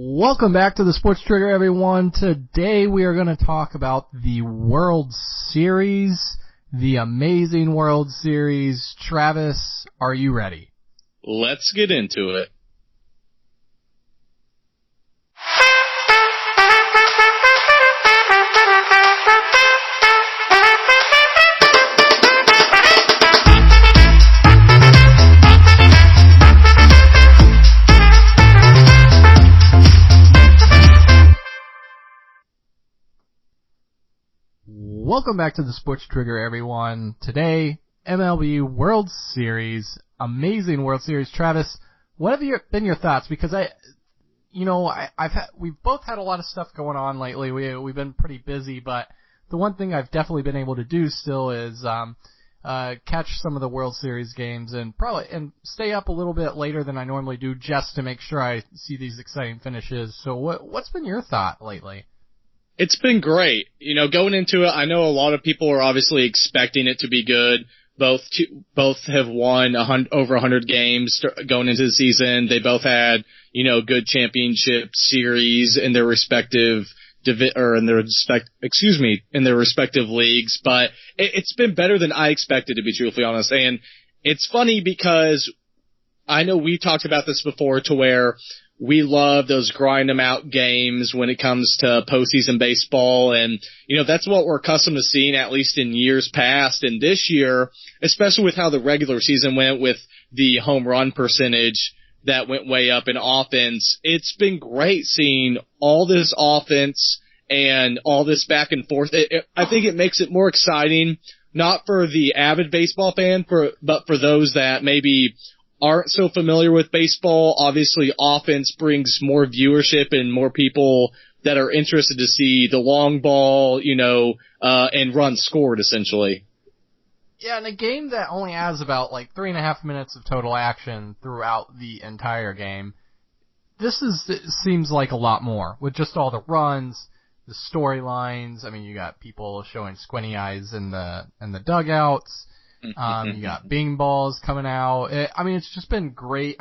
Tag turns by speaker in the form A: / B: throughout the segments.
A: Welcome back to the Sports Trigger, everyone. Today we are going to talk about the World Series, the amazing World Series. Travis, are you ready?
B: Let's get into it.
A: Welcome back to the Sports Trigger, everyone. Today, MLB World Series, amazing World Series. Travis, what have been your thoughts? Because we've both had a lot of stuff going on lately. We've been pretty busy, but the one thing I've definitely been able to do still is catch some of the World Series games and stay up a little bit later than I normally do just to make sure I see these exciting finishes. So what's been your thought lately?
B: It's been great. Going into it, I know a lot of people are obviously expecting it to be good. Both have won over 100 games going into the season. They both had, good championship series in their respective in their respective leagues. But it's been better than I expected, to be truthfully honest. And it's funny because I know we talked about this before, to where we love those grind 'em out games when it comes to postseason baseball. And, that's what we're accustomed to seeing, at least in years past. And this year, especially with how the regular season went with the home run percentage that went way up in offense, it's been great seeing all this offense and all this back and forth. I think it makes it more exciting, not for the avid baseball fan, but for those that maybe aren't so familiar with baseball. Obviously, offense brings more viewership and more people that are interested to see the long ball, and runs scored, essentially.
A: Yeah, in a game that only has about 3.5 minutes of total action throughout the entire game, it seems like a lot more with just all the runs, the storylines. I mean, you got people showing squinty eyes in the dugouts. You got bing balls coming out. It's just been great.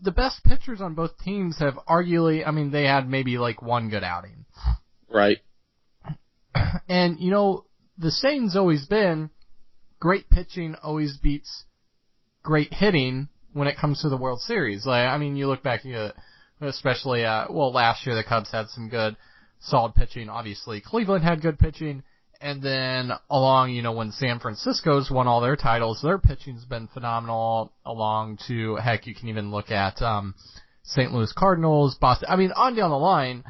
A: The best pitchers on both teams have arguably, they had maybe one good outing.
B: Right.
A: And, the saying's always been, great pitching always beats great hitting when it comes to the World Series. You look back, especially, last year the Cubs had some good, solid pitching. Obviously, Cleveland had good pitching. And then along, when San Francisco's won all their titles, their pitching's been phenomenal. Along to, heck, you can even look at St. Louis Cardinals, Boston. On down the line,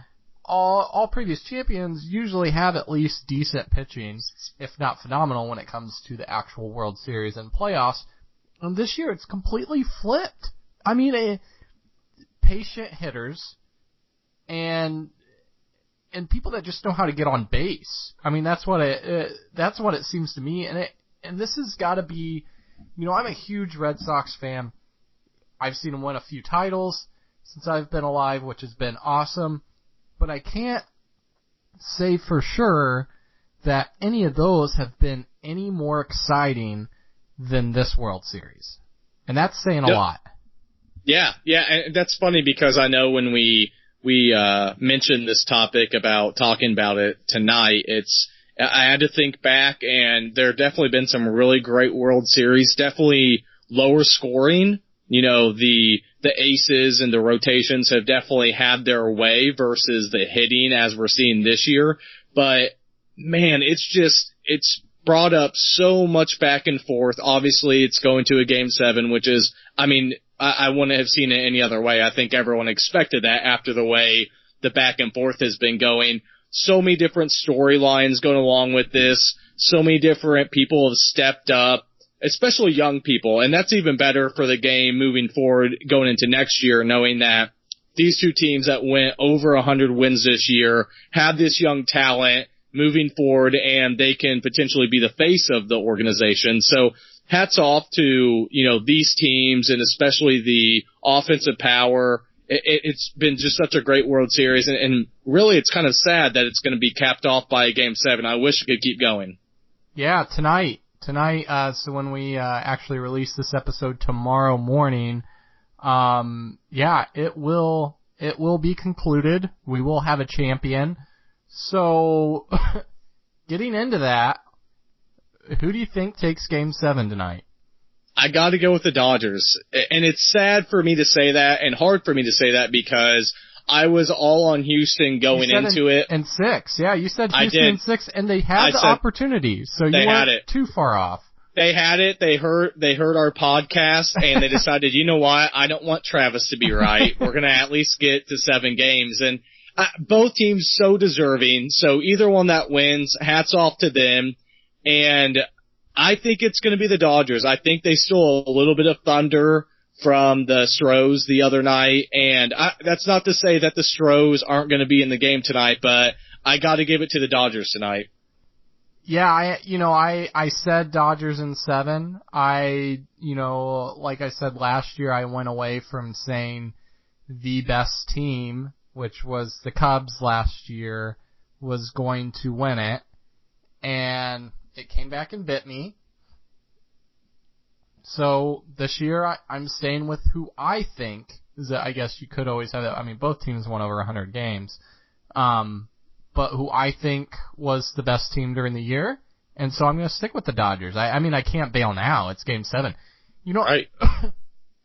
A: all previous champions usually have at least decent pitching, if not phenomenal, when it comes to the actual World Series and playoffs. And this year, it's completely flipped. Patient hitters and people that just know how to get on base. That's what it seems to me. And this has got to be, I'm a huge Red Sox fan. I've seen them win a few titles since I've been alive, which has been awesome. But I can't say for sure that any of those have been any more exciting than this World Series. And that's saying a lot.
B: Yeah, and that's funny because I know when we mentioned this topic about talking about it tonight, I had to think back, and there have definitely been some really great World Series, definitely lower scoring. The aces and the rotations have definitely had their way versus the hitting as we're seeing this year. But man, it's brought up so much back and forth. Obviously, it's going to a Game 7, which is, I wouldn't have seen it any other way. I think everyone expected that after the way the back and forth has been going. So many different storylines going along with this. So many different people have stepped up, especially young people. And that's even better for the game moving forward going into next year, knowing that these two teams that went over 100 wins this year have this young talent moving forward, and they can potentially be the face of the organization. So hats off to, these teams, and especially the offensive power. It's been just such a great World Series, and really it's kind of sad that it's going to be capped off by a Game 7. I wish it could keep going.
A: Yeah, tonight, so when we actually release this episode tomorrow morning, yeah, it will be concluded. We will have a champion. So, getting into that, who do you think takes Game 7 tonight?
B: I got to go with the Dodgers. And it's sad for me to say that and hard for me to say that because I was all on Houston going into it.
A: And 6. Yeah, you said Houston in 6, and they had the opportunity, so you weren't too far off.
B: They had it. They heard our podcast, and they decided, you know what? I don't want Travis to be right. We're going to at least get to 7 games. And both teams so deserving. So either one that wins, hats off to them. And I think it's going to be the Dodgers. I think they stole a little bit of thunder from the Stros the other night. And that's not to say that the Stros aren't going to be in the game tonight, but I got to give it to the Dodgers tonight.
A: Yeah, I said Dodgers in 7. Like I said last year, I went away from saying the best team, which was the Cubs last year, was going to win it. And it came back and bit me. So this year, I'm staying with who I think is that. I guess you could always have that. I mean, both teams won over 100 games. But who I think was the best team during the year. And so I'm going to stick with the Dodgers. I mean, I can't bail now. It's Game 7.
B: Right.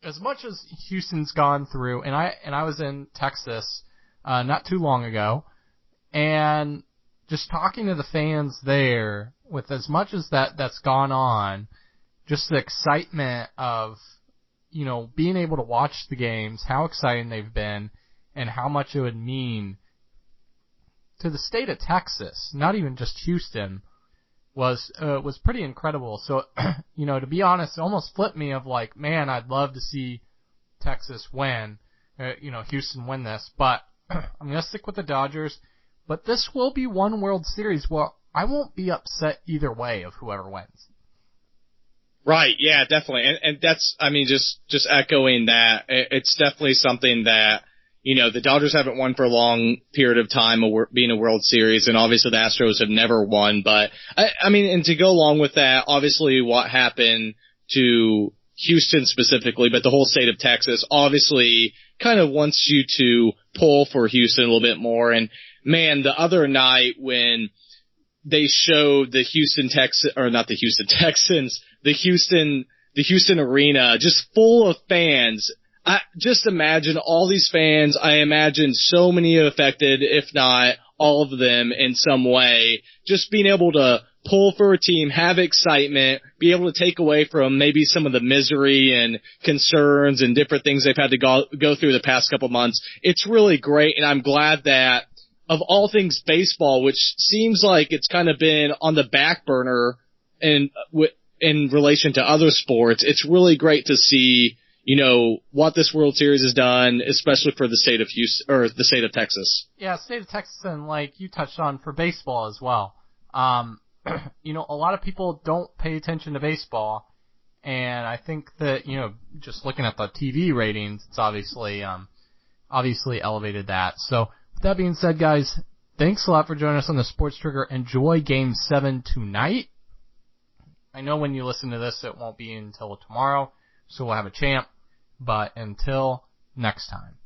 A: As much as Houston's gone through, and I was in Texas not too long ago, and just talking to the fans there, with as much as that's gone on, just the excitement of, being able to watch the games, how exciting they've been, and how much it would mean to the state of Texas, not even just Houston, was pretty incredible. So, to be honest, it almost flipped me of like, man, I'd love to see Texas win, Houston win this, but I'm going to stick with the Dodgers. But this will be one World Series where I won't be upset either way of whoever wins.
B: Right, yeah, definitely. And that's, I mean, just echoing that, it's definitely something that, the Dodgers haven't won for a long period of time being a World Series, and obviously the Astros have never won. But, I mean, and to go along with that, obviously what happened to Houston specifically, but the whole state of Texas obviously kind of wants you to pull for Houston a little bit more. And, man, the other night when they showed the Houston arena just full of fans, I just imagine all these fans. I imagine so many affected, if not all of them in some way, just being able to pull for a team, have excitement, be able to take away from maybe some of the misery and concerns and different things they've had to go through the past couple months. It's really great, and I'm glad that of all things baseball, which seems like it's kind of been on the back burner in relation to other sports, it's really great to see what this World Series has done, especially for the state of Houston, or the state of Texas.
A: Yeah, state of Texas, and like you touched on, for baseball as well. A lot of people don't pay attention to baseball, and I think that, just looking at the TV ratings, it's obviously elevated that. So, with that being said, guys, thanks a lot for joining us on the Sports Trigger. Enjoy Game 7 tonight. I know when you listen to this, it won't be until tomorrow, so we'll have a champ. But until next time.